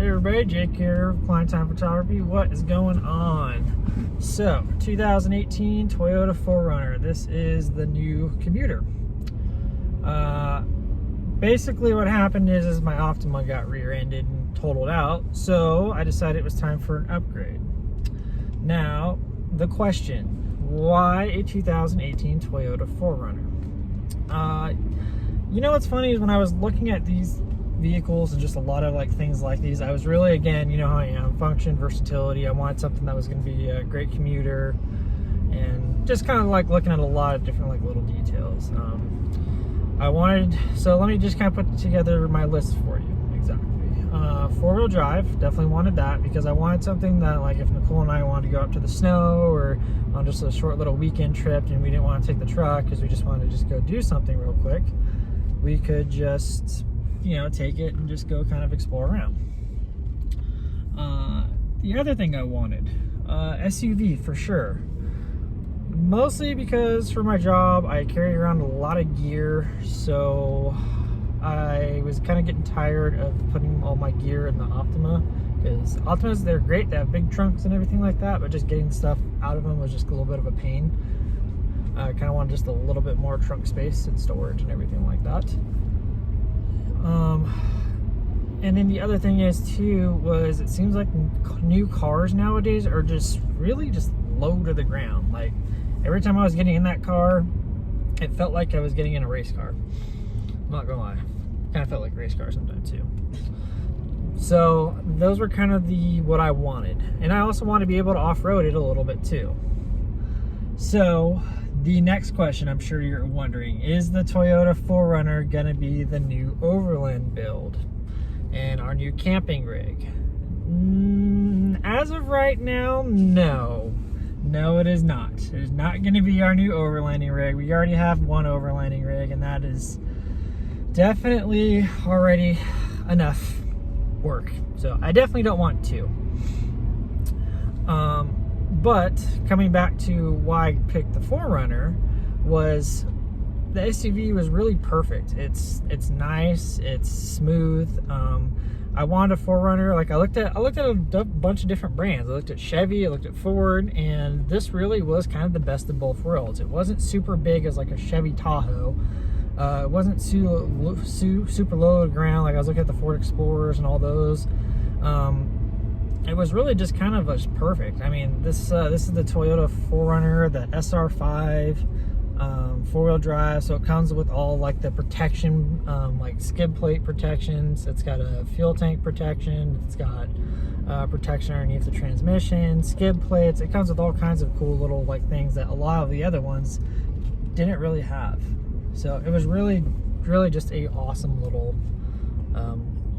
Hey everybody, Jake here of Clinetimephotography. What is going on? So, 2018 Toyota 4Runner. This is the new commuter. Basically what happened is my Optima got rear-ended and totaled out, so I decided it was time for an upgrade. Now, the question, why a 2018 Toyota 4Runner? You know what's funny is when I was looking at these vehicles and just a lot of things like these, I was really, again, you know how I am, function, versatility. I wanted something that was going to be a great commuter, and just kind of looking at a lot of different little details. So let me just kind of put together my list for you. Exactly. 4-wheel drive, definitely wanted that because I wanted something that, if Nicole and I wanted to go up to the snow or on just a short little weekend trip and we didn't want to take the truck because we just wanted to just go do something real quick, we could just, take it and just go kind of explore around. The other thing I wanted, SUV for sure. Mostly because for my job, I carry around a lot of gear, so I was kind of getting tired of putting all my gear in the Optima, because Optimas, they're great, they have big trunks and everything like that, but just getting stuff out of them was just a little bit of a pain. I kind of wanted just a little bit more trunk space and storage and everything like that. And then the other thing is too, was it seems like new cars nowadays are just really just low to the ground. Every time I was getting in that car, it felt like I was getting in a race car. I'm not gonna lie, kind of felt like a race car sometimes too. So those were kind of what I wanted. And I also want to be able to off-road it a little bit too. So the next question, I'm sure you're wondering, is the Toyota 4Runner gonna be the new Overland build and our new camping rig? As of right now, no. No, it is not. It is not gonna be our new overlanding rig. We already have one overlanding rig, and that is definitely already enough work. So I definitely don't want two. But coming back to why I picked the 4Runner was the SUV was really perfect. It's nice, it's smooth. I wanted a 4Runner. I looked at a bunch of different brands. I looked at Chevy, I looked at Ford, and this really was kind of the best of both worlds. It wasn't super big as a Chevy Tahoe. It wasn't super low to the ground. I was looking at the Ford Explorers and all those. It was really just kind of perfect. I mean, this is the Toyota 4Runner, the SR5, 4-wheel drive, so it comes with all the protection, skid plate protections. It's got a fuel tank protection. It's got protection underneath the transmission, skid plates. It comes with all kinds of cool little things that a lot of the other ones didn't really have. So it was really just a awesome little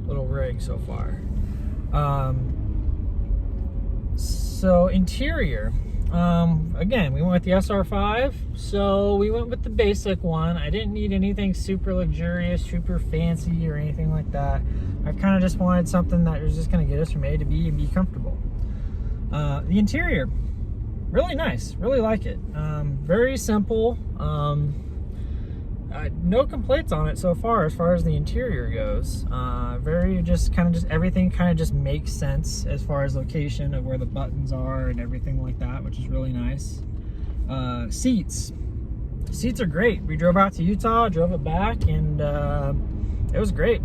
rig so far. So interior, again, we went with the SR5, so we went with the basic one. I didn't need anything super luxurious, super fancy or anything like that. I kind of just wanted something that was just going to get us from A to B and be comfortable. The interior, really nice, really like it. Very simple. No complaints on it so far as the interior goes. Very just everything just makes sense as far as location of where the buttons are and everything like that, which is really nice. Seats are great. We drove out to Utah, drove it back, and it was great.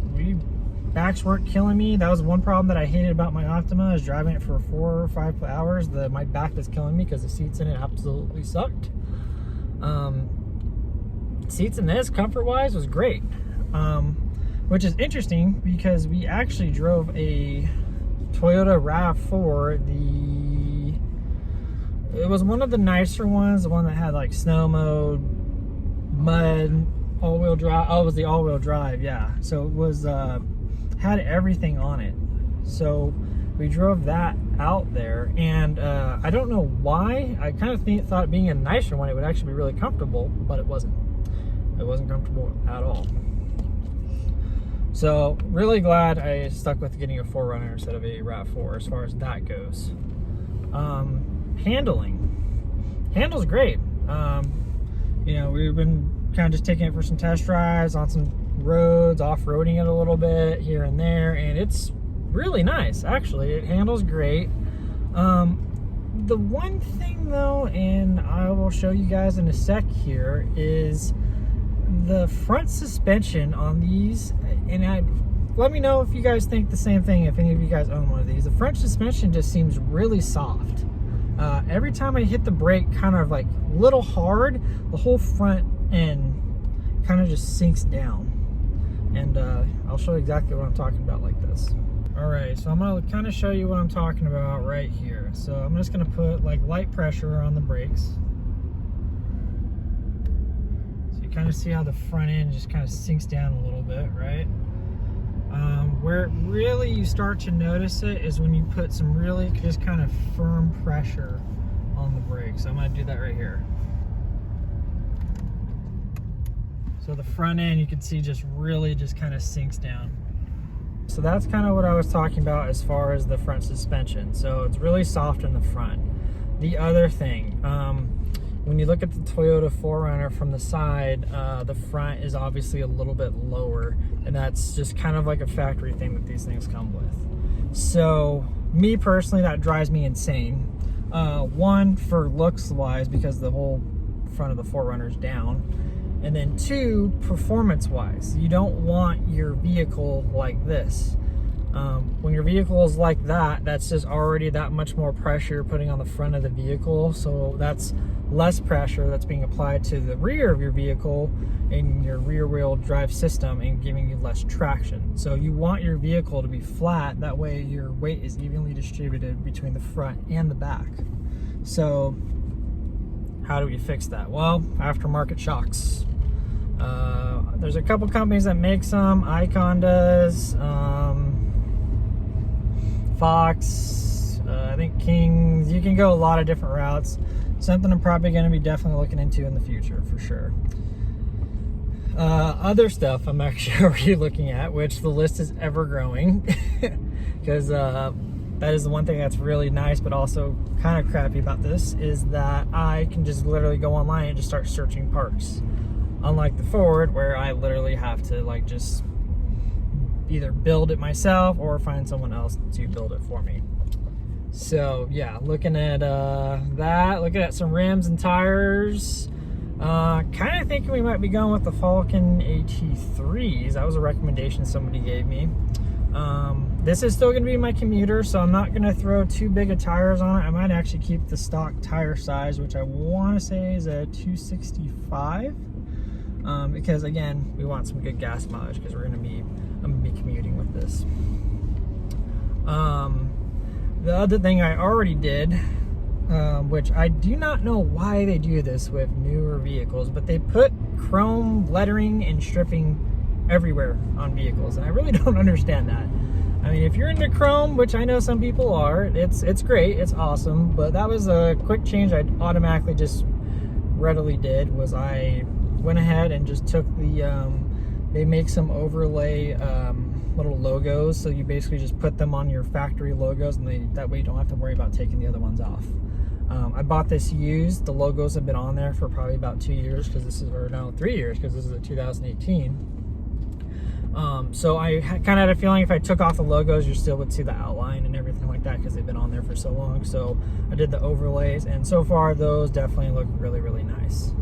Backs weren't killing me. That was one problem that I hated about my Optima, is driving it for 4 or 5 hours. My back was killing me because the seats in it absolutely sucked. Seats in this, comfort-wise, was great. Which is interesting because we actually drove a Toyota RAV4. It was one of the nicer ones, the one that had snow mode, mud, all-wheel drive. Oh, it was the all-wheel drive, yeah. So it was had everything on it. So we drove that out there, and I don't know why. I kind of thought being a nicer one, it would actually be really comfortable, but it wasn't. It wasn't comfortable at all. So really glad I stuck with getting a 4Runner instead of a RAV4 as far as that goes. Handles great. We've been kind of just taking it for some test drives on some roads, off-roading it a little bit here and there, and it's really nice, actually. It handles great. The one thing though, and I will show you guys in a sec here, is the front suspension on these. And let me know if you guys think the same thing, if any of you guys own one of these. The front suspension just seems really soft. Every time I hit the brake kind of like a little hard, the whole front end kind of just sinks down. And I'll show you exactly what I'm talking about like this. All right, so I'm gonna kind of show you what I'm talking about right here. So I'm just gonna put like light pressure on the brakes. So you kind of see how the front end just kind of sinks down a little bit, right? Where really you start to notice it is when you put some really just kind of firm pressure on the brakes. So I'm gonna do that right here. So the front end, you can see just really just kind of sinks down. So that's kind of what I was talking about as far as the front suspension. So it's really soft in the front. The other thing, when you look at the Toyota 4Runner from the side, the front is obviously a little bit lower, and that's just kind of like a factory thing that these things come with. So me personally, that drives me insane. One, for looks wise, because the whole front of the 4Runner is down. And then two, performance wise, you don't want your vehicle like this. When your vehicle is like that, that's just already that much more pressure putting on the front of the vehicle. So that's less pressure that's being applied to the rear of your vehicle and your rear wheel drive system and giving you less traction. So you want your vehicle to be flat, that way your weight is evenly distributed between the front and the back. So how do we fix that? Well, aftermarket shocks. There's a couple companies that make some. Icon does, Fox, I think King's. You can go a lot of different routes. Something I'm probably going to be definitely looking into in the future for sure. Other stuff I'm actually already looking at, which the list is ever growing, because that is the one thing that's really nice but also kind of crappy about this, is that I can just literally go online and just start searching parts. Unlike the Ford, where I literally have to like just either build it myself or find someone else to build it for me. So yeah, looking at that, looking at some rims and tires. Kind of thinking we might be going with the Falcon AT3s. That was a recommendation somebody gave me. This is still going to be my commuter, so I'm not going to throw too big of tires on it. I might actually keep the stock tire size, which I want to say is a 265. Because again, we want some good gas mileage, because I'm gonna be commuting with this. The other thing I already did, which I do not know why they do this with newer vehicles, but they put chrome lettering and stripping everywhere on vehicles, and I really don't understand that. I mean, if you're into chrome, which I know some people are, it's great, it's awesome, but that was a quick change I automatically just readily did. Was I went ahead and just took the they make some overlay little logos, so you basically just put them on your factory logos, and that way you don't have to worry about taking the other ones off. I bought this used. The logos have been on there for probably about 2 years, because this is, or no, 3 years, because this is a 2018. So I kind of had a feeling if I took off the logos, you still would see the outline and everything like that, because they've been on there for so long. So I did the overlays, and so far those definitely look really, really nice.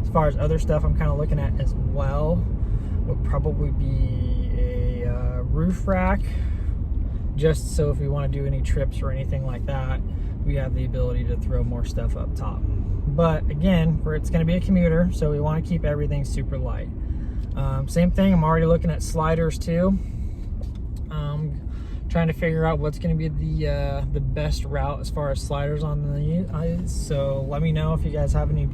As far as other stuff I'm kind of looking at as well, would probably be a roof rack, just so if we want to do any trips or anything like that, we have the ability to throw more stuff up top. But again, it's going to be a commuter, so we want to keep everything super light. Same thing, I'm already looking at sliders too. Trying to figure out what's going to be the best route as far as sliders on these. So let me know if you guys have any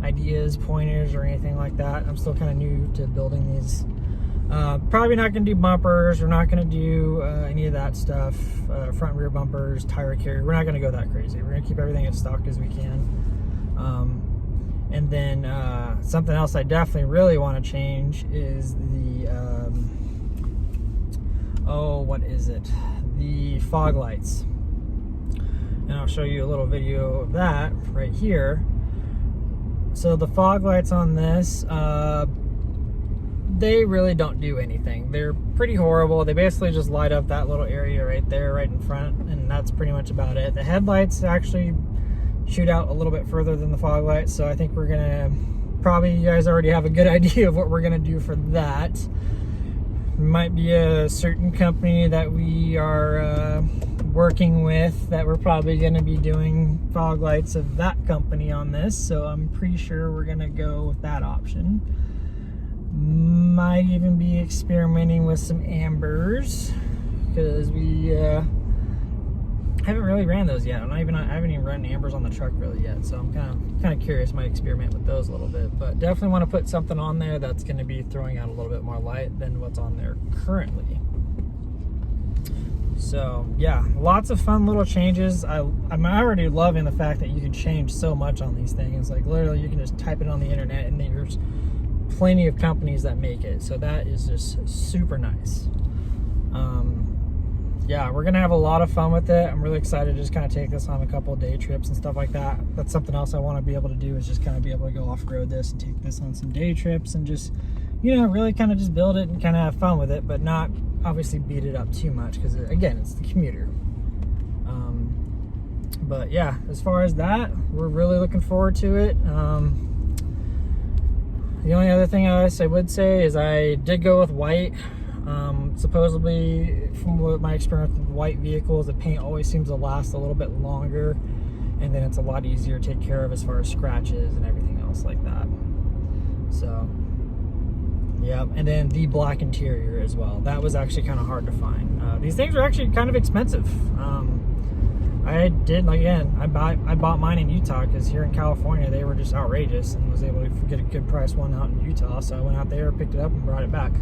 ideas, pointers, or anything like that. I'm still kind of new to building these. Probably not going to do bumpers. We're not going to do any of that stuff. Front and rear bumpers, tire carrier. We're not going to go that crazy. We're going to keep everything as stock as we can. And then something else I definitely really want to change is the what is it? The fog lights. And I'll show you a little video of that right here. So the fog lights on this, they really don't do anything. They're pretty horrible. They basically just light up that little area right there, right in front, and that's pretty much about it. The headlights actually shoot out a little bit further than the fog lights, so I think we're gonna, probably you guys already have a good idea of what we're gonna do for that. Might be a certain company that we are working with that we're probably gonna be doing fog lights of that company on this, so I'm pretty sure we're gonna go with that option. Might even be experimenting with some ambers, because we haven't really ran those yet. I haven't even run ambers on the truck really yet, so I'm kind of curious. Might experiment with those a little bit, but definitely want to put something on there that's going to be throwing out a little bit more light than what's on there currently. So yeah, lots of fun little changes. I'm already loving the fact that you can change so much on these things. Like literally, you can just type it on the internet, and then there's plenty of companies that make it, so that is just super nice. Yeah, we're gonna have a lot of fun with it. I'm really excited to just kind of take this on a couple of day trips and stuff like that. That's something else I want to be able to do, is just kind of be able to go off-road this and take this on some day trips and just, you know, really kind of just build it and kind of have fun with it, but not obviously beat it up too much, because again, it's the commuter. But yeah, as far as that, we're really looking forward to it. The only other thing I would say is I did go with white. Supposedly, from what my experience with white vehicles, the paint always seems to last a little bit longer, and then it's a lot easier to take care of as far as scratches and everything else like that. So, yeah, and then the black interior as well. That was actually kind of hard to find. These things are actually kind of expensive. I bought mine in Utah, because here in California they were just outrageous, and was able to get a good price one out in Utah. So I went out there, picked it up, and brought it back.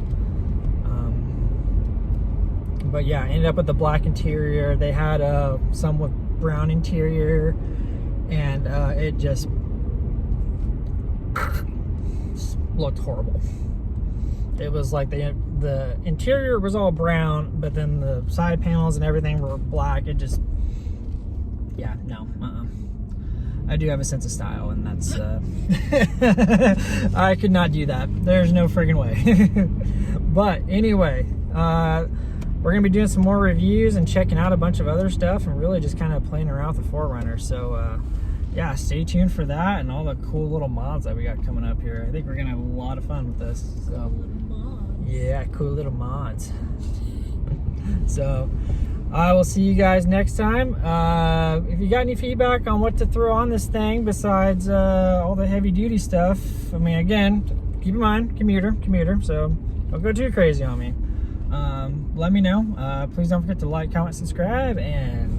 But yeah, I ended up with the black interior. They had some with brown interior, and it just looked horrible. It was like the interior was all brown, but then the side panels and everything were black. It just, yeah, no, I do have a sense of style, and that's I could not do that. There's no friggin' way. But anyway, we're gonna be doing some more reviews and checking out a bunch of other stuff, and really just kind of playing around with the 4Runner. So yeah, stay tuned for that and all the cool little mods that we got coming up here. I think we're gonna have a lot of fun with this. So yeah, cool little mods. So I will see you guys next time. If you got any feedback on what to throw on this thing besides all the heavy duty stuff, I mean, again, keep in mind, commuter, so don't go too crazy on me. Let me know. Please don't forget to like, comment, subscribe, and